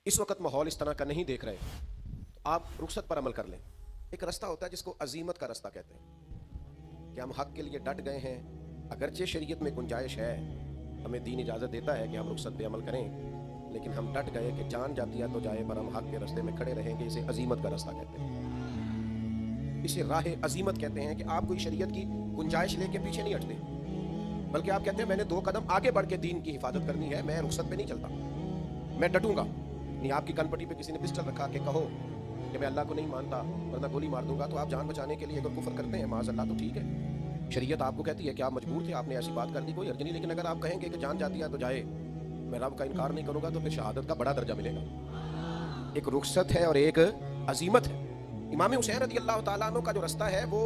اس وقت ماحول اس طرح کا نہیں دیکھ رہے، آپ رخصت پر عمل کر لیں۔ ایک رستہ ہوتا ہے جس کو عزیمت کا رستہ کہتے ہیں کہ ہم حق کے لیے ڈٹ گئے ہیں، اگرچہ شریعت میں گنجائش ہے، ہمیں دین اجازت دیتا ہے کہ ہم رخصت پہ عمل کریں، لیکن ہم ڈٹ گئے کہ جان جاتی ہے تو جائے، پر ہم حق کے رستے میں کھڑے رہیں گے۔ اسے عزیمت کا رستہ کہتے ہیں، اسے راہ عزیمت کہتے ہیں کہ آپ کوئی شریعت کی گنجائش لے کے پیچھے نہیں ہٹتے، بلکہ آپ کہتے ہیں میں نے 2 قدم آگے بڑھ کے دین کی حفاظت کرنی ہے، میں رخصت پہ نہیں چلتا، میں ڈٹوں گا۔ نہیں آپ کی کن پٹی پہ کسی نے پسٹل رکھا کہ کہو کہ میں اللہ کو نہیں مانتا ورنہ گولی مار دوں گا، تو آپ جان بچانے کے لیے اگر کفر کرتے ہیں معاذ اللہ تو ٹھیک ہے، شریعت آپ کو کہتی ہے کہ آپ مجبور تھے، آپ نے ایسی بات کر دی، کوئی حرج نہیں۔ لیکن اگر آپ کہیں گے کہ جان جاتی ہے تو جائے، میں رب کا انکار نہیں کروں گا، تو پھر شہادت کا بڑا درجہ ملے گا۔ ایک رخصت ہے اور ایک عزیمت ہے۔ امام حسین رضی اللہ تعالیٰ عنہ کا جو رستہ ہے وہ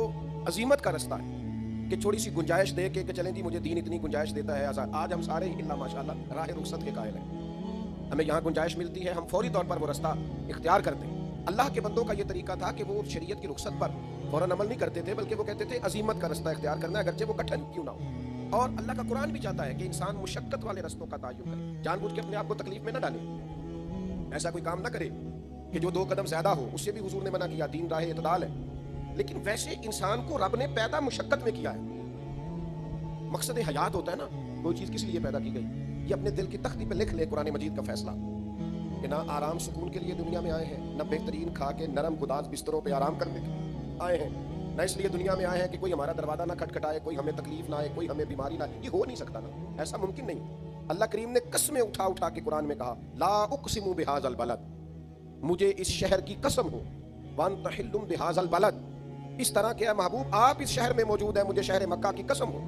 عزیمت کا رستہ ہے کہ تھوڑی سی گنجائش دے کے کہ چلیں جی مجھے دین اتنی گنجائش دیتا ہے۔ آج ہم سارے ہی اللہ ماشاءاللہ راہ رخصت کے قائل ہیں، ہمیں یہاں گنجائش ملتی ہے، ہم فوری طور پر وہ رستہ اختیار کرتے ہیں۔ اللہ کے بندوں کا یہ طریقہ تھا کہ وہ شریعت کی رخصت پر فوراً عمل نہیں کرتے تھے، بلکہ وہ کہتے تھے عزیمت کا رستہ اختیار کرنا ہے، اگرچہ وہ کٹھن کیوں نہ ہو۔ اور اللہ کا قرآن بھی چاہتا ہے کہ انسان مشقت والے رستوں کا تعین کرے، جان بوجھ کے اپنے آپ کو تکلیف میں نہ ڈالے، ایسا کوئی کام نہ کرے کہ جو 2 قدم زیادہ ہو۔ اس سے بھی حضور نے منع کیا، دین راہ اعتدال ہے، لیکن ویسے انسان کو رب نے پیدا مشقت میں کیا ہے۔ مقصد حیات ہوتا ہے نا، کوئی چیز کس لیے پیدا کی گئی، یہ اپنے دل کی تختی پہ لکھ لے قرآن مجید کا فیصلہ کہ نہ آرام سکون کے لیے دنیا میں آئے ہیں، نہ بہترین کھا کے نرم گداز بستروں پہ آرام کرنے آئے ہیں، نہ اس لیے دنیا میں آئے ہیں کہ کوئی ہمارا دروازہ نہ کھٹکھٹائے، کوئی ہمیں تکلیف نہ آئے، کوئی ہمیں بیماری نہ آئے۔ یہ ہو نہیں سکتا نا، ایسا ممکن نہیں۔ اللہ کریم نے قسمیں اٹھا اٹھا کے قرآن میں کہا لا اقسم بہذا البلد، مجھے اس شہر کی قسم ہو، وانت حل بہذا البلد، اس طرح کہ اے محبوب آپ اس شہر میں موجود ہیں، مجھے شہر مکہ کی قسم ہو۔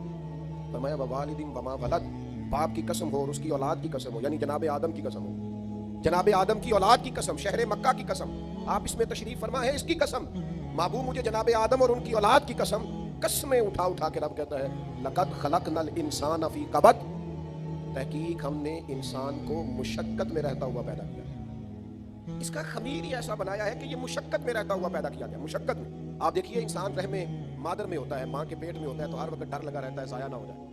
فرمایا ووالد وما ولد، باپ کی قسم ہو اور اس کی اولاد کی قسم ہو، یعنی جناب آدم کی قسم ہو، جناب آدم کی اولاد کی قسم، شہر مکہ کی قسم، آپ اس میں تشریف فرما ہے، اس کی قسم، محبوب مجھے جناب آدم اور ان کی اولاد کی قسم۔ قسمیں اٹھا اٹھا کے رب کہتا ہے لقد خلقنا الانسان فی کبد، تحقیق ہم نے انسان کو مشقت میں رہتا ہوا پیدا کیا۔ اس کا خمیر ہی ایسا بنایا ہے کہ یہ مشقت میں رہتا ہوا پیدا کیا گیا، مشقت میں۔ آپ دیکھیے انسان رحم مادر میں ہوتا ہے، ماں کے پیٹ میں ہوتا ہے، تو ہر وقت ڈر لگا رہتا ہے ضائع نہ ہو جائے۔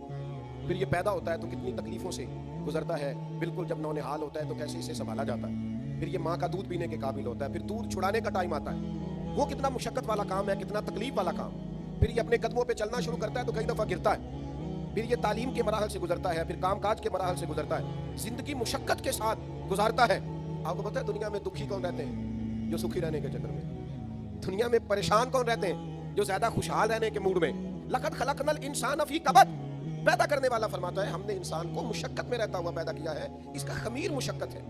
پھر یہ پیدا ہوتا ہے تو کتنی تکلیفوں سے گزرتا ہے، بالکل جب نونہال ہوتا ہے تو کیسے اسے سنبھالا جاتا ہے، پھر یہ ماں کا دودھ پینے کے قابل ہوتا ہے، پھر دودھ چھڑانے کا ٹائم آتا ہے، وہ کتنا مشقت والا کام ہے، کتنا تکلیف والا کام۔ پھر یہ اپنے قدموں پہ چلنا شروع کرتا ہے تو کئی دفعہ گرتا ہے، پھر یہ تعلیم کے مراحل سے گزرتا ہے، پھر کام کاج کے مراحل سے گزرتا ہے، زندگی مشقت کے ساتھ گزارتا ہے۔ آپ کو پتہ ہے دنیا میں دکھی کون رہتے ہیں؟ جو سکھی رہنے کے چکر میں۔ دنیا میں پریشان کون رہتے ہیں؟ جو زیادہ خوشحال رہنے کے موڈ میں۔ لقد خلقنا الانسان فی کبد، پیدا کرنے والا فرماتا ہے ہم نے انسان کو مشقت میں رہتا ہوا پیدا کیا ہے، اس کا خمیر مشقت ہے،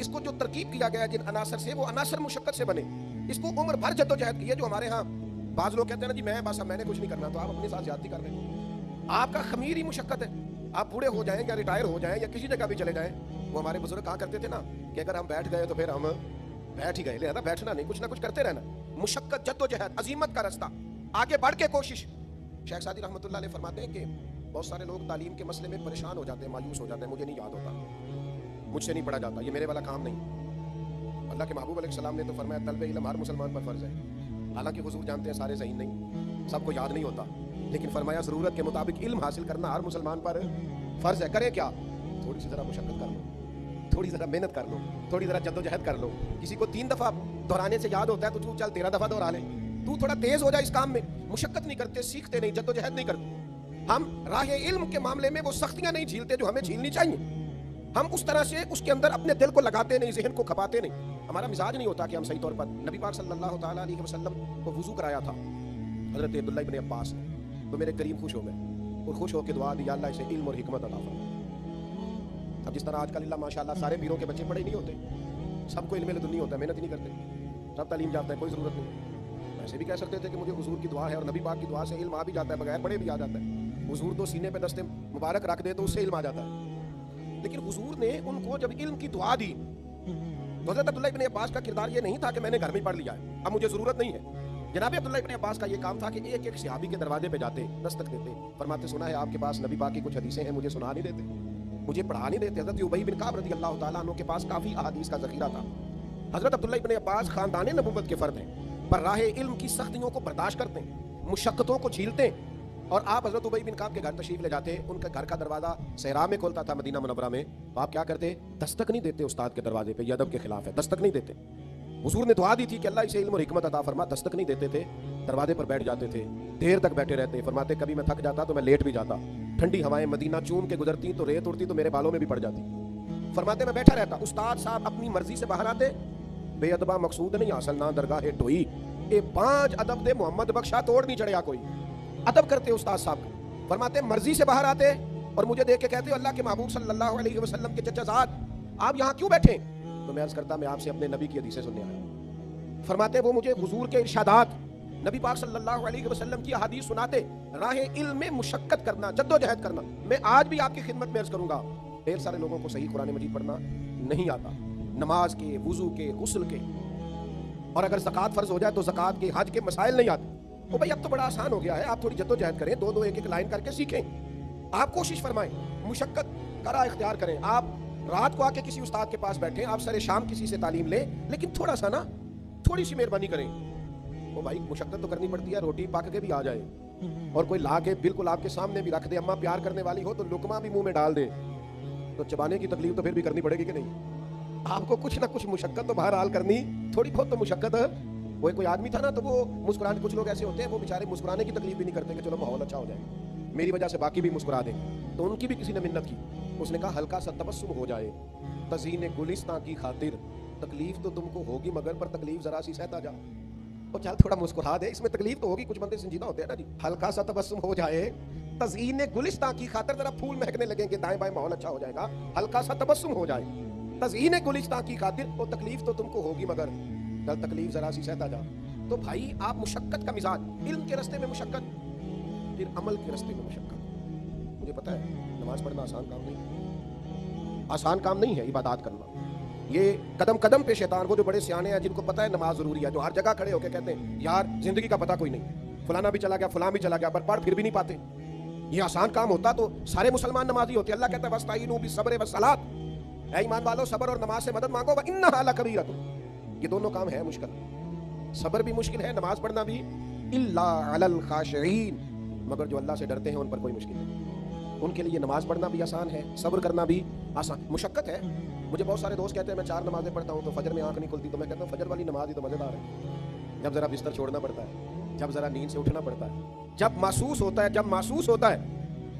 اس کو جو ترکیب کیا گیا جن عناصر سے وہ عناصر مشقت سے بنے، اس کو عمر بھر جدوجہد کی ہے۔ جو ہمارے ہاں بعض لوگ کہتے ہیں نا جی میں نے کچھ نہیں کرنا، تو آپ اپنے ساتھ زیادتی کر رہے ہیں، آپ کا خمیر ہی مشقت ہے۔ آپ بوڑھے ہو جائیں یا ریٹائر ہو جائیں یا کسی جگہ بھی چلے جائیں، وہ ہمارے بزرگ کہا کرتے تھے نا کہ اگر ہم بیٹھ گئے تو پھر ہم بیٹھ ہی گئے، لہذا بیٹھنا نہیں، کچھ نہ کچھ کرتے رہنا، مشقت، جدوجہد، عزیمت کا رستہ، آگے بڑھ کے کوشش۔ شیخ سعدی رحمۃ اللہ علیہ فرماتے ہیں کہ بہت سارے لوگ تعلیم کے مسئلے میں پریشان ہو جاتے ہیں، مایوس ہو جاتے ہیں، مجھے نہیں یاد ہوتا، مجھ سے نہیں پڑھا جاتا، یہ میرے والا کام نہیں۔ اللہ کے محبوب علیہ السلام نے تو فرمایا طلب علم ہر مسلمان پر فرض ہے، حالانکہ حضور جانتے ہیں سارے ذہین نہیں، سب کو یاد نہیں ہوتا، لیکن فرمایا ضرورت کے مطابق علم حاصل کرنا ہر مسلمان پر فرض ہے۔ کرے کیا؟ تھوڑی سی ذرا مشقت کر لو، تھوڑی ذرا محنت کر لو، تھوڑی ذرا جدوجہد کر لو۔ کسی کو 3 دفعہ دہرانے سے یاد ہوتا ہے تو چل 13 دفعہ دہرا لے، تو تھوڑا تیز ہو جائے اس کام میں۔ مشقت نہیں کرتے، سیکھتے نہیں، جدوجہد نہیں کرتے۔ ہم راہ علم کے معاملے میں وہ سختیاں نہیں جھیلتے جو ہمیں جھیلنی چاہیے، ہم اس طرح سے اس کے اندر اپنے دل کو لگاتے نہیں، ذہن کو کھپاتے نہیں، ہمارا مزاج نہیں ہوتا کہ ہم صحیح طور پر۔ نبی پاک صلی اللہ تعالیٰ علیہ وسلم کو وضو کرایا تھا حضرت عبداللہ ابن عباس نے، تو میرے کریم خوش ہو گئے اور خوش ہو کے دعا دی یا اللہ اسے علم اور حکمت عطا فرما۔ اب جس طرح آج کل اللہ ماشاءاللہ سارے پیروں کے بچے پڑھے نہیں ہوتے، سب کو علم لدنی ہوتا ہے، محنت نہیں کرتے، سب تعلیم جاتا ہے، کوئی ضرورت نہیں۔ ایسے بھی کہہ سکتے تھے کہ مجھے حضور کی دعا ہے اور نبی پاک کی دعا سے علم آ بھی جاتا ہے، بغیر پڑھے بھی آ جاتا ہے۔ حضور تو سینے پہ دست مبارک رکھ دے تو اس سے علم آ جاتا ہے، لیکن حضور نے ان کو جب علم کی دعا دی تو حضرت عبداللہ ابن عباس کا کردار یہ نہیں تھا کہ میں نے گھر میں پڑھ لیا ہے، اب مجھے ضرورت نہیں ہے۔ جناب عبداللہ ابن عباس کا یہ کام تھا کہ ایک ایک صحابی کے دروازے پہ جاتے، دستک دیتے، فرماتے سنا ہے آپ کے پاس نبی پاک کی کچھ حدیثیں ہیں، مجھے سنا نہیں دیتے، مجھے پڑھا نہیں دیتے۔ حضرت ابی بن کعب رضی اللہ تعالیٰ عنہ کے پاس کافی احادیث کا ذخیرہ تھا۔ حضرت عبداللہ ابن عباس خاندان نبوت کے فرد ہیں، پر راہ علم کی سختیوں کو برداشت کرتے ہیں، مشقتوں کو جھیلتے ہیں، اور آپ حضرت ابی بن کعب کے گھر تشریف لے جاتے, ان کا گھر کا دروازہ صحرا میں کھولتا تھا مدینہ منورہ میں, تو آپ کیا کرتے, دستک نہیں دیتے استاد کے دروازے پہ, یہ ادب کے خلاف ہے, دستک نہیں دیتے. حضور نے دعا دی تھی کہ اللہ اسے علم اور حکمت عطا فرما, دستک نہیں دیتے تھے, دروازے پر بیٹھ جاتے تھے, دیر تک بیٹھے رہتے. فرماتے کبھی میں تھک جاتا تو میں لیٹ بھی جاتا, ٹھنڈی ہوائیں مدینہ چون کے گزرتی تو ریت اڑتی تو میرے بالوں میں بھی پڑ جاتی. فرماتے میں بیٹھا رہتا, استاد صاحب اپنی مرضی سے باہر آتے, بے ادبا مقصود نہیں حاصل نہ درگاہ ٹوئی, اے 5 ادب دے محمد بخشا توڑ نہیں چڑھیا کوئی. ادب کرتے استاد صاحب. فرماتے مرضی سے باہر آتے اور مجھے دیکھ کے کہتے اللہ کے محبوب صلی اللہ علیہ وسلم کے چچا زاد آپ یہاں کیوں بیٹھے؟ تو میں عرض کرتا میں آپ سے اپنے نبی کی حدیثیں سننے آیا. فرماتے وہ مجھے حضور کے ارشادات, نبی پاک صلی اللہ علیہ وسلم کی احادیث سناتے. راہ علم میں مشقت کرنا, جد و جہد کرنا. میں آج بھی آپ کی خدمت میں عرض کروں گا, ڈھیر سارے لوگوں کو صحیح قرآن مجید پڑھنا نہیں آتا, نماز کے, وضو کے, غسل کے, اور اگر زکوٰۃ فرض ہو جائے تو زکوٰۃ کے, حج کے مسائل نہیں آتے. تو بھائی اب تو بڑا آسان ہو گیا ہے, آپ تھوڑی جد و جہد کریں, 2 1 لائن کر کے سیکھیں. آپ کوشش فرمائیں, مشقت کرا اختیار کریں. آپ رات کو آ کے کسی استاد کے پاس بیٹھیں, آپ سر شام کسی سے تعلیم لیں, لیکن تھوڑا سا نا, تھوڑی سی مہربانی کریں. وہ بھائی مشقت تو کرنی پڑتی ہے, روٹی پک کے بھی آ جائے اور کوئی لا کے بالکل آپ کے سامنے بھی رکھ دے, اماں پیار کرنے والی ہو تو لقمہ بھی منہ میں ڈال دے, تو چبانے کی تکلیف تو پھر بھی کرنی پڑے گی کہ نہیں؟ آپ کو کچھ نہ کچھ مشقت تو بہرحال کرنی, تھوڑی بہت تو مشقت. وہ کوئی آدمی تھا نا, تو وہ مسکرانے, کچھ لوگ ایسے ہوتے ہیں وہ بیچارے مسکرانے کی تکلیف بھی نہیں کرتے کہ چلو ماحول اچھا ہو جائے, میری وجہ سے باقی بھی مسکرا دیں. تو ان کی بھی کسی نے منت کی, اس نے کہا ہلکا سا تبسم ہو جائے تزئین گلستان کی خاطر, تکلیف تو تم کو ہوگی مگر پر تکلیف ذرا سی سہتا جا, اور چل تھوڑا مسکرا دے, اس میں تکلیف تو ہوگی, کچھ بندے سنجیدہ ہوتے ہیں نا جی. ہلکا سا تبسم ہو جائے تزئین گلستان کی خاطر, ذرا پھول مہکنے لگیں گے, دائیں بائیں ماحول اچھا ہو جائے گا. ہلکا سا تبسم ہو جائے تزئین گلستان کی خاطر, اور تکلیف تو تم کو ہوگی مگر چل تکلیف ذرا سی سہتا جا. تو بھائی آپ مشقت کا مزاج, علم کے راستے میں مشقت, پھر عمل کے راستے میں مشقت. مجھے پتا ہے نماز پڑھنا آسان کام نہیں, آسان کام نہیں ہے عبادات کرنا. یہ قدم قدم پہ شیطان, وہ جو بڑے سیانے ہیں جن کو پتا ہے نماز ضروری ہے, جو ہر جگہ کھڑے ہو کے کہتے ہیں یار زندگی کا پتہ کوئی نہیں, فلانا بھی چلا گیا, فلاں بھی چلا گیا, پر پڑھ پھر بھی نہیں پاتے. یہ آسان کام ہوتا تو سارے مسلمان نمازی ہوتے. اللہ کہتا ہے وَاسْتَعِینُوا بِالصَّبْرِ وَالصَّلَاةِ, اے ایمان والو صبر اور نماز سے مدد مانگو, وَإِنَّهَا لَكَبِیرَةٌ, یہ دونوں کام ہے مشکل. صبر بھی مشکل ہے, نماز پڑھنا بھی, إِلَّا عَلَى الْخَاشِعِينَ, مگر جو اللہ سے ڈرتے ہیں ان پر کوئی مشکل نہیں. ان کے لیے نماز پڑھنا بھی آسان ہے, صبر کرنا بھی آسان. مشقت ہے. مجھے بہت سارے دوست کہتے ہیں میں 4 نمازیں پڑھتا ہوں تو فجر میں آنکھ نہیں کھلتی, تو میں کہتا ہوں فجر والی نماز ہی تو مزیدار ہے. جب ذرا بستر چھوڑنا پڑتا ہے, جب ذرا نیند سے اٹھنا پڑتا ہے, جب محسوس ہوتا ہے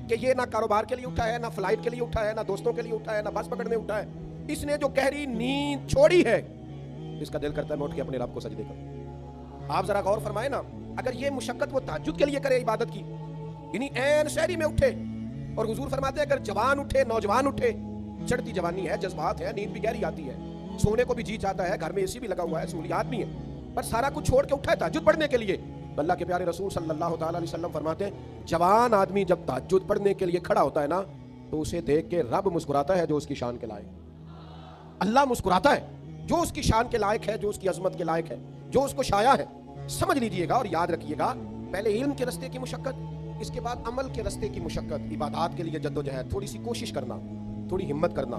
کہ یہ نہ کاروبار کے لیے اٹھا ہے, نہ فلائٹ کے لیے اٹھا ہے, نہ دوستوں کے لیے اٹھا ہے, نہ بس پکڑنے اٹھا ہے, اس نے جو گہری نیند چھوڑی ہے, اس کا دل کرتا ہے میں اٹھ کے اپنے رب کو سجدے کروں. آپ ذرا غور فرمائیں نا, اگر یہ مشقت وہ تہجد کے لیے کرے عبادت کی, یعنی عین شہری میں اٹھے, اور حضور فرماتے ہیں اگر جوان اٹھے, نوجوان اٹھے, چڑھتی جوانی ہے, جذبات ہے, نیند بھی گہری آتی ہے, سونے کو بھی جی چاہتا ہے, گھر میں اے سی بھی لگا ہوا ہے, سہولیات بھی ہیں, پر سارا کچھ چھوڑ کے اٹھا ہے تہجد پڑھنے کے لیے. اللہ کے پیارے رسول صلی اللہ تعالیٰ علیہ وسلم فرماتے ہیں جوان آدمی جب تہجد پڑھنے کے لیے کھڑا ہوتا ہے نا, تو اسے دیکھ کے رب مسکراتا ہے جو اس کی شان کے لائق. اللہ مسکراتا ہے جو اس کی شان کے لائق ہے, جو اس کی عظمت کے لائق ہے, جو اس کو شایع ہے. سمجھ لیجئے گا اور یاد رکھیے گا, پہلے علم کے راستے کی مشقت, اس کے بعد عمل کے راستے کی مشقت, عبادات کے لیے جد و جہد, تھوڑی سی کوشش کرنا, تھوڑی ہمت کرنا,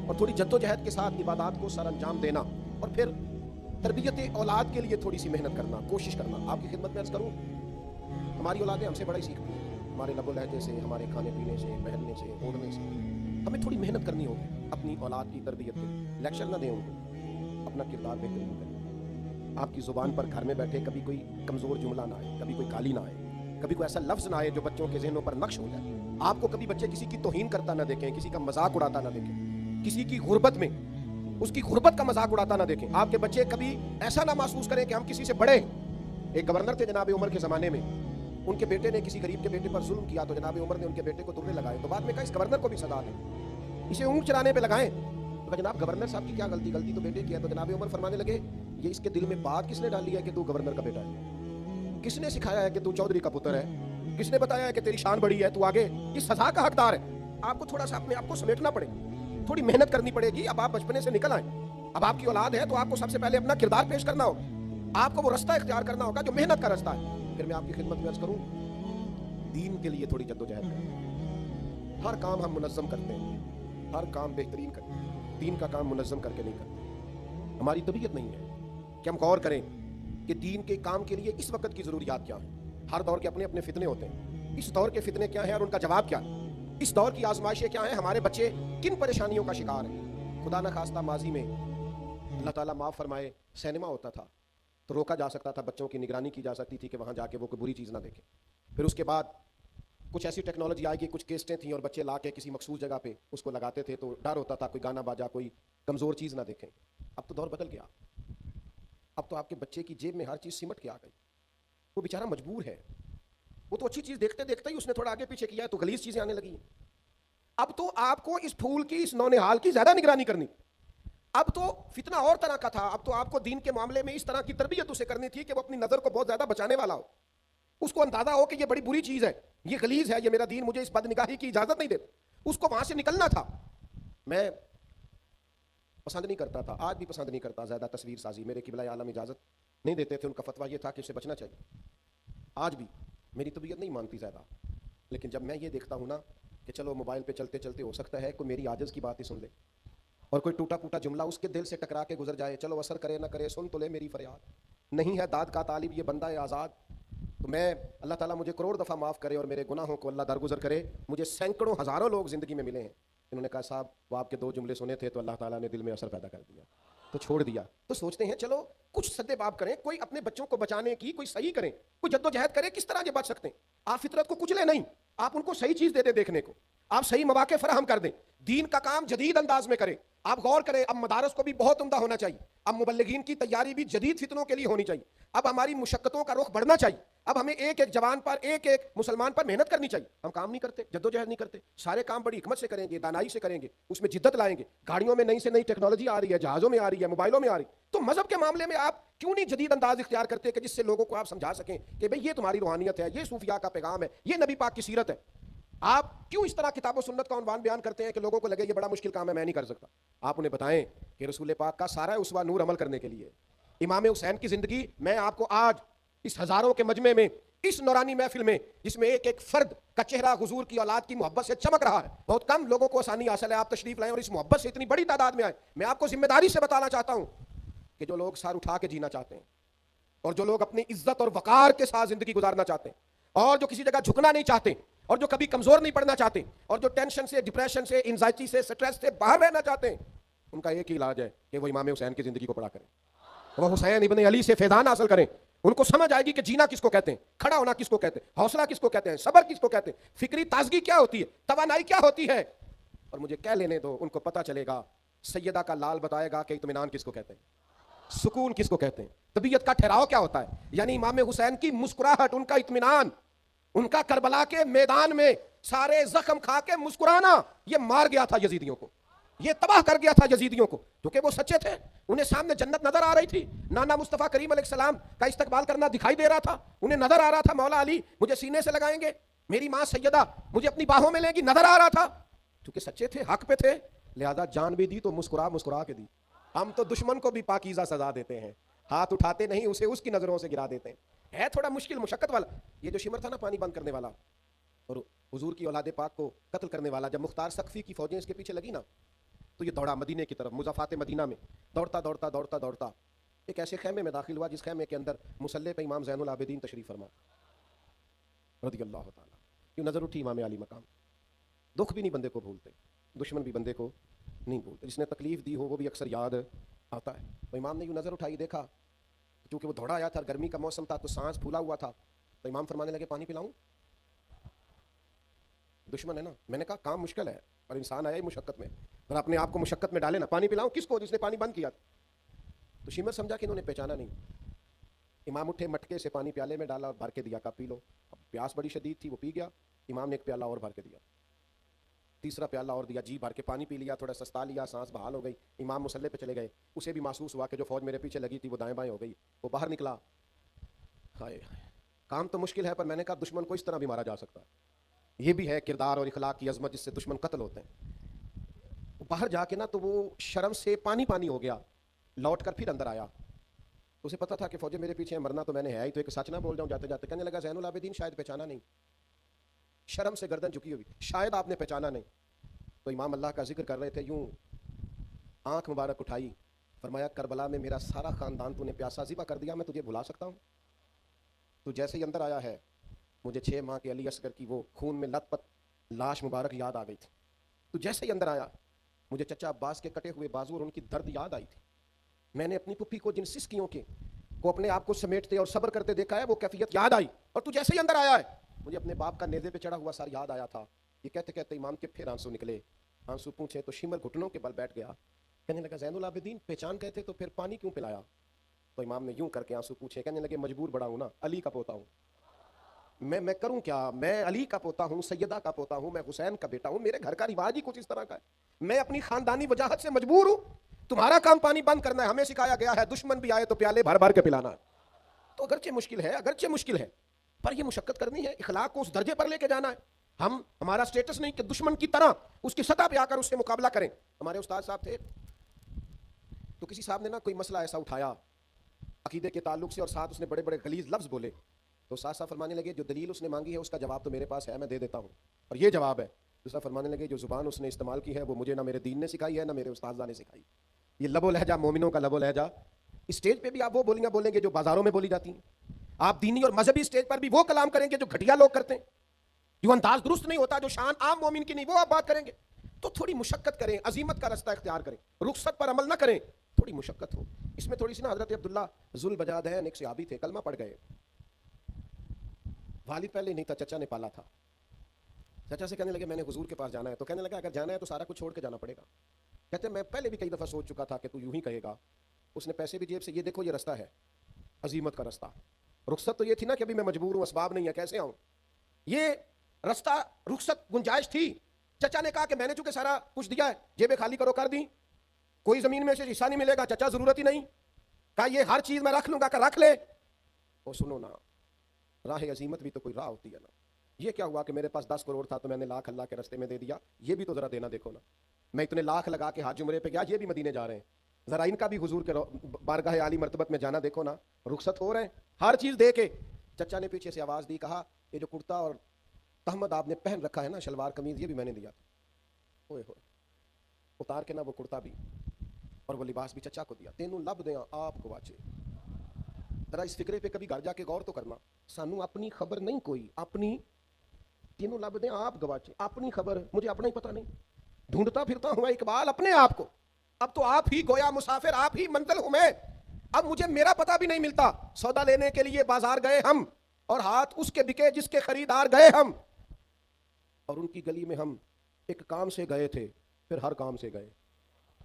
اور تھوڑی جد و جہد کے ساتھ عبادات کو سر انجام دینا, اور پھر تربیت اولاد کے لیے تھوڑی سی محنت کرنا, کوشش کرنا. آپ کی خدمت میں عرض کروں, ہماری اولادیں ہم سے بڑا ہی سیکھتی ہیں, ہمارے لب و لہجے سے, ہمارے کھانے پینے سے, پہننے سے, اوڑھنے سے. ہمیں تھوڑی محنت کرنی ہوگی اپنی اولاد کی تربیت کے. لیکچر نہ دیں ان کو, اپنا کردار بہترین کریں. آپ کی زبان پر گھر میں بیٹھے کبھی کوئی کمزور جملہ نہ آئے, کبھی کوئی گالی نہ آئے, کبھی کوئی ایسا لفظ نہ آئے جو بچوں کے ذہنوں پر نقش ہو جائے. آپ کو کبھی بچے کسی کی توہین کرتا نہ دیکھیں, کسی کا مذاق اڑاتا نہ دیکھیں, کسی کی غربت میں اس کی غربت کا مذاق اڑاتا نہ دیکھیں. آپ کے بچے کبھی ایسا نہ محسوس کریں کہ ہم کسی سے بڑے. ایک گورنر تھے جناب عمر کے زمانے میں, ان کے بیٹے نے کسی غریب کے بیٹے پر ظلم کیا, تو جناب عمر نے ان کے بیٹے کو ترنے لگائے. تو بعد میں کہا اس گورنر کو بھی سزا دیں, اسے اونٹ چرانے پہ لگائیں. تو جناب گورنر صاحب کی کیا غلطی تو بیٹے کی ہے. تو جناب عمر فرمانے لگے یہ اس کے دل میں بات کس نے ڈالی ہے کہ تو گورنر کا بیٹا ہے, کس نے سکھایا ہے کہ تو چودھری کا پتر ہے, کس نے بتایا ہے کہ تیری شان بڑی ہے, تو آگے اس سزا کا حقدار ہے. آپ کو تھوڑا سا اپنے آپ کو سمیٹنا پڑے, تھوڑی محنت کرنی پڑے گی. اب آپ بچپنے سے نکل آئیں, اب آپ کی اولاد ہے تو آپ کو سب سے پہلے اپنا کردار پیش کرنا ہوگا, آپ کو وہ رستہ اختیار کرنا ہوگا جو محنت کا رستہ ہے. پھر میں آپ کی خدمت میں عرض کروں, دین کے لیے تھوڑی جد و جہد کریں. ہر کام ہم منظم کرتے ہیں, ہر کام بہترین کرتے ہیں, دین کا کام منظم کر کے نہیں کرتے. ہماری طبیعت نہیں ہے کہ ہم غور کریں کہ دین کے کام کے لیے اس وقت کی ضروریات کیا ہیں. ہر دور کے اپنے اپنے فتنے ہوتے ہیں. اس دور کے فتنے کیا ہیں اور ان کا جواب کیا ہے، اس دور کی آزمائشیں کیا ہیں، ہمارے بچے کن پریشانیوں کا شکار ہیں۔ خدا نہ خواستہ ماضی میں اللہ تعالیٰ معاف فرمائے سینما ہوتا تھا تو روکا جا سکتا تھا، بچوں کی نگرانی کی جا سکتی تھی کہ وہاں جا کے وہ کوئی بری چیز نہ دیکھیں۔ پھر اس کے بعد کچھ ایسی ٹیکنالوجی آئے گی، کچھ کیسٹیں تھیں اور بچے لا کے کسی مخصوص جگہ پہ اس کو لگاتے تھے تو ڈر ہوتا تھا کوئی گانا باجا کوئی کمزور چیز نہ دیکھیں۔ اب تو دور بدل گیا، اب تو آپ کے بچے کی جیب میں ہر چیز سمٹ کے آ گئی، وہ بیچارہ مجبور ہے، وہ تو اچھی چیز دیکھتے دیکھتے ہی اس نے تھوڑا آگے پیچھے کیا ہے تو غلیظ چیزیں آنے لگی ہیں۔ اب تو آپ کو اس پھول کی، اس نونہال کی زیادہ نگرانی کرنی، اب تو فتنہ اور طرح کا تھا، اب تو آپ کو دین کے معاملے میں اس طرح کی تربیت اسے کرنی تھی کہ وہ اپنی نظر کو بہت زیادہ بچانے والا ہو، اس کو اندازہ ہو کہ یہ بڑی بری چیز ہے، یہ غلیظ ہے، یہ میرا دین مجھے اس بدنگاہی کی اجازت نہیں دیتا، اس کو وہاں سے نکلنا تھا۔ میں پسند نہیں کرتا تھا، آج بھی پسند نہیں کرتا زیادہ تصویر سازی، میرے قبلہ عالم اجازت نہیں دیتے تھے، ان کا فتویٰ یہ تھا کہ اسے بچنا چاہیے۔ آج بھی میری طبیعت نہیں مانتی زیادہ، لیکن جب میں یہ دیکھتا ہوں نا کہ چلو موبائل پہ چلتے چلتے ہو سکتا ہے کوئی میری عاجز کی بات ہی سن لے اور کوئی ٹوٹا پوٹا جملہ اس کے دل سے ٹکرا کے گزر جائے، چلو اثر کرے نہ کرے، سن تو لے میری فریاد، نہیں ہے داد کا طالب یہ بندہ ہے آزاد، تو میں اللہ تعالیٰ مجھے کروڑ دفعہ معاف کرے اور میرے گناہوں کو اللہ درگزر کرے۔ مجھے سینکڑوں ہزاروں لوگ زندگی میں ملے ہیں انہوں نے کہا صاحب وہ آپ کے 2 جملے سنے تھے تو اللہ تعالیٰ نے دل میں اثر پیدا کر دیا تو چھوڑ دیا۔ تو سوچتے ہیں چلو کچھ سدے باب کریں، کوئی اپنے بچوں کو بچانے کی کوئی صحیح کریں، کوئی جد و جہد کریں، کس طرح یہ بچ سکتے ہیں۔ آپ فطرت کو کچلے نہیں، آپ ان کو صحیح چیز دے دیں دیکھنے کو، آپ صحیح مواقع فراہم کر دیں، دین کا کام جدید انداز میں کریں۔ آپ غور کریں، اب مدارس کو بھی بہت عمدہ ہونا چاہیے، اب مبلغین کی تیاری بھی جدید فتنوں کے لیے ہونی چاہیے، اب ہماری مشقتوں کا رخ بڑھنا چاہیے، اب ہمیں ایک ایک جوان پر، ایک ایک مسلمان پر محنت کرنی چاہیے۔ ہم کام نہیں کرتے، جد و جہد نہیں کرتے، سارے کام بڑی حکمت سے کریں گے، دانائی سے کریں گے، اس میں جدت لائیں گے، گاڑیوں میں نئی سے نئی ٹیکنالوجی آ رہی ہے، جہازوں میں آ رہی ہے، موبائلوں میں آ رہی ہے، تو مذہب کے معاملے میں آپ کیوں نہیں جدید انداز اختیار کرتے کہ جس سے لوگوں کو آپ سمجھا سکیں کہ بھئی یہ تمہاری روحانیت ہے، یہ صوفیاء کا پیغام ہے، یہ نبی پاک کی سیرت ہے۔ آپ کیوں اس طرح کتاب و سنت کا عنوان بیان کرتے ہیں کہ لوگوں کو لگے یہ بڑا مشکل کام ہے، میں نہیں کر سکتا؟ آپ انہیں بتائیں کہ رسول پاک کا سارا اسوہ نور عمل کرنے کے لیے، امام حسین کی زندگی میں آپ کو آج اس ہزاروں کے مجمع میں، اس نورانی محفل میں جس میں ایک ایک فرد کا چہرہ حضور کی اولاد کی محبت سے چمک رہا ہے، بہت کم لوگوں کو آسانی حاصل ہے، آپ تشریف لائیں اور اس محبت سے اتنی بڑی تعداد میں آئیں۔ میں آپ کو ذمہ داری سے بتانا چاہتا ہوں کہ جو لوگ سر اٹھا کے جینا چاہتے ہیں اور جو لوگ اپنی عزت اور وقار کے ساتھ زندگی گزارنا چاہتے ہیں اور جو کسی جگہ جھکنا نہیں چاہتے اور جو کبھی کمزور نہیں پڑنا چاہتے اور جو ٹینشن سے، ڈپریشن سے، انزائٹی سے، سٹریس سے باہر رہنا چاہتے ہیں، ان کا ایک ہی علاج ہے کہ وہ امام حسین کی زندگی کو پڑھا کریں، وہ حسین ابن علی سے فیضان حاصل کریں، ان کو سمجھ آئے گی کہ جینا کس کو کہتے ہیں، کھڑا ہونا کس کو کہتے ہیں، حوصلہ کس کو کہتے ہیں، صبر کس کو کہتے ہیں، فکری تازگی کیا ہوتی ہے، توانائی کیا ہوتی ہے، اور مجھے کہہ لینے دو، ان کو پتہ چلے گا، سیدہ کا لال بتائے گا کہ اطمینان کس کو کہتے ہیں، سکون کس کو کہتے ہیں، طبیعت کا ٹھہراؤ کیا ہوتا ہے۔ یعنی امام حسین کی مسکراہٹ، ان کا اطمینان، ان کا کربلا کے میدان میں سارے زخم کھا کے مسکرانا، یہ مار گیا تھا یزیدیوں کو، یہ تباہ کر گیا تھا یزیدیوں کو، کیونکہ وہ سچے تھے، انہیں سامنے جنت نظر آ رہی تھی، نانا مصطفیٰ کریم علیہ السلام کا استقبال کرنا دکھائی دے رہا تھا، انہیں نظر آ رہا تھا مولا علی مجھے سینے سے لگائیں گے، میری ماں سیدہ مجھے اپنی باہوں میں لیں گی، نظر آ رہا تھا، کیونکہ سچے تھے، حق پہ تھے، لہذا جان بھی دی تو مسکرا مسکرا کے دی۔ ہم تو دشمن کو بھی پاکیزہ سزا دیتے ہیں، ہاتھ اٹھاتے نہیں، اسے اس کی نظروں سے گرا دیتے ہیں، ہے تھوڑا مشکل مشقت والا۔ یہ جو شمر تھا نا پانی بند کرنے والا اور حضور کی اولاد پاک کو قتل کرنے والا، جب مختار سقفی کی فوجیں اس کے پیچھے لگی نا تو یہ دوڑا مدینے کی طرف، مضافات مدینہ میں دوڑتا دوڑتا دوڑتا دوڑتا ایک ایسے خیمے میں داخل ہوا جس خیمے کے اندر مصلی پہ امام زین العابدین تشریف فرما رضی اللہ تعالیٰ۔ یہ نظر اٹھی امام علی مقام، دکھ بھی نہیں بندے کو بھولتے، دشمن بھی بندے کو نہیں بھولتے، جس نے تکلیف دی ہو وہ بھی اکثر یاد آتا ہے۔ تو امام نے یوں نظر اٹھائی، دیکھا، چونکہ وہ دوڑا آیا تھا، گرمی کا موسم تھا تو سانس پھولا ہوا تھا، تو امام فرمانے لگے پانی پلاؤں؟ دشمن ہے نا، میں نے کہا کام مشکل ہے اور انسان آیا ہی مشقت میں، اور اپنے آپ کو مشقت میں ڈالے نا، پانی پلاؤں کس کو؟ جس نے پانی بند کیا تھا۔ تو شیمر سمجھا کہ انہوں نے پہچانا نہیں، امام اٹھے، مٹکے سے پانی پیالے میں ڈالا اور بھر کے دیا، کہا پی لو۔ اب پیاس بڑی شدید تھی، وہ پی گیا، امام نے ایک پیالہ اور بھر کے دیا، تیسرا پیالہ اور دیا، جی بھر کے پانی پی لیا، تھوڑا سستا لیا، سانس بحال ہو گئی، امام مصلی پہ چلے گئے، اسے بھی محسوس ہوا کہ جو فوج میرے پیچھے لگی تھی وہ دائیں بائیں ہو گئی، وہ باہر نکلا، ہائے کام تو مشکل ہے، پر میں نے کہا دشمن کو اس طرح بھی مارا جا سکتا ہے، یہ بھی ہے کردار اور اخلاق کی عظمت جس سے دشمن قتل ہوتے ہیں۔ باہر جا کے نا تو وہ شرم سے پانی پانی ہو گیا، لوٹ کر پھر اندر آیا، اسے پتا تھا کہ فوجیں میرے پیچھے ہیں، مرنا تو میں نے ہے ہی، تو ایک سچ نہ بول جاؤں جاتے جاتے، کہنے لگا زین العابدین شاید پہچانا نہیں، شرم سے گردن جھکی ہوئی، شاید آپ نے پہچانا نہیں۔ تو امام اللہ کا ذکر کر رہے تھے، یوں آنکھ مبارک اٹھائی، فرمایا کربلا میں میرا سارا خاندان تو نے پیاسا ذبح کر دیا، میں تجھے بھلا سکتا ہوں؟ تو جیسے ہی اندر آیا ہے مجھے 6 ماہ کے علی اصغر کی وہ خون میں لت پت لاش مبارک یاد آ گئی تھی. تو جیسے ہی اندر آیا مجھے چچا عباس کے کٹے ہوئے بازو اور ان کی درد یاد آئی تھی. میں نے اپنی پھپھی کو جن سسکیوں کے کو اپنے آپ کو سمیٹتے اور صبر کرتے دیکھا ہے وہ کیفیت یاد آئی. اور تو جیسے ہی اندر آیا ہے مجھے اپنے باپ کا نیزے پہ چڑھا ہوا سر یاد آیا تھا. یہ کہتے کہتے امام کے پھر آنسو نکلے. آنسو پوچھے تو شمر گھٹنوں کے بل بیٹھ گیا. کہنے لگا زین العابدین پہچان گئے تھے تو پھر پانی کیوں پلایا؟ تو امام نے یوں کر کے آنسو پوچھے. کہنے لگے مجبور بڑا ہوں نا, علی کا پوتا ہوں میں کروں کیا؟ میں علی کا پوتا ہوں, سیدہ کا پوتا ہوں, میں حسین کا بیٹا ہوں, میرے گھر کا رواج ہی کچھ اس طرح کا ہے. میں اپنی خاندانی وجاہت سے مجبور ہوں. تمہارا کام پانی بند کرنا ہے. ہمیں سکھایا گیا ہے دشمن بھی آئے تو پیالے بھر بھر کے پلانا. تو اگرچہ مشکل ہے پر یہ مشقت کرنی ہے. اخلاق کو اس درجے پر لے کے جانا ہے. ہمارا سٹیٹس نہیں کہ دشمن کی طرح اس کی سطح پہ آ کر اس سے مقابلہ کریں. ہمارے استاد صاحب تھے تو کسی صاحب نے نا کوئی مسئلہ ایسا اٹھایا عقیدے کے تعلق سے اور ساتھ اس نے بڑے بڑے غلیظ لفظ بولے. تو استاد صاحب فرمانے لگے جو دلیل اس نے مانگی ہے اس کا جواب تو میرے پاس ہے, میں دے دیتا ہوں, اور یہ جواب ہے. دوسرا فرمانے لگے جو زبان اس نے استعمال کی ہے وہ مجھے نہ میرے دین نے سکھائی ہے نہ میرے استاذہ نے سکھائی. یہ لب و لہجہ مومنوں کا لب و لہجہ. اسٹیج پہ بھی آپ وہ بولیاں بولیں گے جو بازاروں میں بولی جاتی ہیں. آپ دینی اور مذہبی اسٹیج پر بھی وہ کلام کریں گے جو گھٹیا لوگ کرتے ہیں, جو انداز درست نہیں ہوتا, جو شان عام مومن کی نہیں, وہ آپ بات کریں گے. تو تھوڑی مشقت کریں, عظیمت کا رستہ اختیار کریں, رخصت پر عمل نہ کریں, تھوڑی مشقت ہو. اس میں تھوڑی سی نا حضرت عبداللہ ذوالبجادین ایک صحابی تھے, کلمہ پڑھ گئے. والد پہلے نہیں تھا, چچا نے پالا تھا. چچا سے کہنے لگے میں نے حضور کے پاس جانا ہے. تو کہنے لگا اگر جانا ہے تو سارا کچھ چھوڑ کے جانا پڑے گا. کہتے میں پہلے بھی کئی دفعہ سوچ چکا تھا کہ تو یوں ہی کہے گا. اس نے پیسے بھی جیب سے, یہ دیکھو یہ رستہ ہے عظیمت کا رستہ. رخصت تو یہ تھی نا کہ ابھی میں مجبور ہوں, اسباب نہیں ہے, کیسے آؤں. یہ رستہ رخصت گنجائش تھی. چچا نے کہا کہ میں نے چونکہ سارا کچھ دیا ہے, جیبیں خالی کرو, کر دی, کوئی زمین میں سے حصہ نہیں ملے گا. چچا ضرورت ہی نہیں, کہا یہ ہر چیز میں رکھ لوں گا, کہ رکھ لے. وہ سنو نا, راہ عظیمت بھی تو کوئی راہ ہوتی ہے نا. یہ کیا ہوا کہ میرے پاس 10 کروڑ تھا تو میں نے لاکھ اللہ کے رستے میں دے دیا. یہ بھی تو ذرا دینا دیکھو نا. میں اتنے لاکھ لگا کے حج عمرے پہ گیا, یہ بھی مدینے جا رہے ہیں, ذرا ان کا بھی حضور کے بارگاہ عالی مرتبت میں جانا دیکھو نا. رخصت ہو رہے ہیں ہر چیز دے کے. چچا نے پیچھے سے آواز دی, کہا یہ جو کرتا اور تہمد آپ نے پہن رکھا ہے نا, شلوار قمیض, یہ بھی میں نے دیا تھا. اوئے ہوئے, اتار کے نا وہ کرتا بھی اور وہ لباس بھی چچا کو دیا. تینوں لب دیا آپ گواچے. ذرا اس فکرے پہ کبھی گھر جا کے غور تو کرنا. سانو اپنی خبر نہیں کوئی, اپنی تینوں لب دیں آپ گواچے. اپنی خبر مجھے اپنا ہی پتہ نہیں, ڈھونڈتا پھرتا ہوں اقبال اپنے آپ کو. اب تو آپ ہی گویا مسافر, آپ ہی منزل ہوں میں. اب مجھے میرا پتہ بھی نہیں ملتا. سودا لینے کے لیے بازار گئے ہم, اور ہاتھ اس کے بکے جس کے خریدار گئے ہم, اور ان کی گلی میں ہم ایک کام سے گئے تھے, پھر ہر کام سے گئے.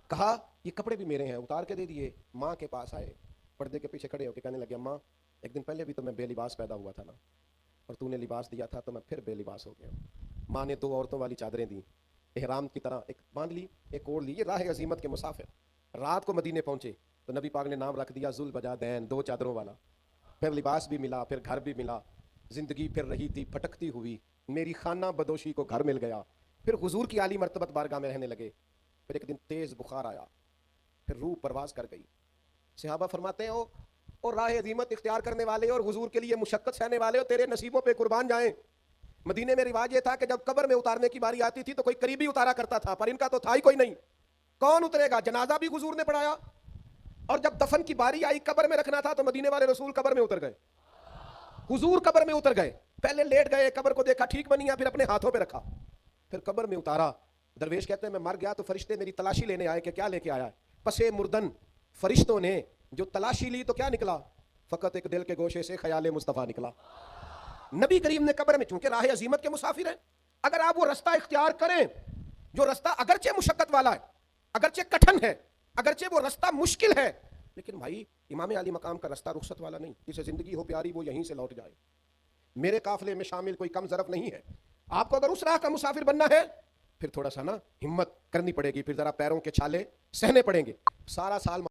کہا یہ کپڑے بھی میرے ہیں, اتار کے دے دیے. ماں کے پاس آئے, پردے کے پیچھے کھڑے ہو کے کہنے لگے اماں ایک دن پہلے بھی تو میں بے لباس پیدا ہوا تھا نا, اور تو نے لباس دیا تھا تو میں پھر بے لباس ہو گیا. ماں نے 2 عورتوں والی چادریں دی, احرام کی طرح, ایک باندھ لی ایک اوڑھ لی. یہ راہ عظیمت کے مسافر. رات کو مدینے پہنچے تو نبی پاک نے نام رکھ دیا ذوالبجادین, 2 چادروں والا. پھر لباس بھی ملا, پھر گھر بھی ملا. زندگی پھر رہی تھی بھٹکتی ہوئی, میری خانہ بدوشی کو گھر مل گیا. پھر حضور کی عالی مرتبت بارگاہ میں رہنے لگے. پھر ایک دن تیز بخار آیا, پھر روح پرواز کر گئی. صحابہ فرماتے ہیں اور راہ عظیمت اختیار کرنے والے اور حضور کے لیے مشقت سہنے والے, اور تیرے نصیبوں پہ قربان جائیں. مدینے میں رواج یہ تھا کہ جب قبر میں اتارنے کی باری آتی تھی تو کوئی قریبی اتارا کرتا تھا, پر ان کا تو تھا ہی کوئی نہیں. کون اترے گا؟ جنازہ بھی حضور نے پڑھایا, اور جب دفن کی باری آئی قبر میں رکھنا تھا تو مدینے والے رسول قبر میں اتر گئے. حضور قبر میں اتر گئے, پہلے لیٹ گئے, قبر کو دیکھا ٹھیک بنی ہے, پھر اپنے ہاتھوں پہ رکھا, پھر قبر میں اتارا. درویش کہتے ہیں میں مر گیا تو فرشتے میری تلاشی لینے آئے کہ کیا لے کے آیا ہے. پسے مردن فرشتوں نے جو تلاشی لی تو کیا نکلا؟ فقط ایک دل کے گوشے سے خیال مصطفیٰ نکلا. نبی کریم نے قبر میں, چونکہ راہ عظیمت کے مسافر ہیں, اگر آپ وہ رستہ اختیار کریں جو رستہ اگرچہ مشقت والا ہے, اگرچہ کٹھن ہے, اگرچہ وہ رستہ مشکل ہے, لیکن بھائی امام علی مقام کا رستہ رخصت والا نہیں. جسے زندگی ہو پیاری وہ یہیں سے لوٹ جائے. میرے قافلے میں شامل کوئی کم ظرف نہیں ہے. آپ کو اگر اس راہ کا مسافر بننا ہے پھر تھوڑا سا نا ہمت کرنی پڑے گی, پھر ذرا پیروں کے چھالے سہنے پڑیں گے. سارا سال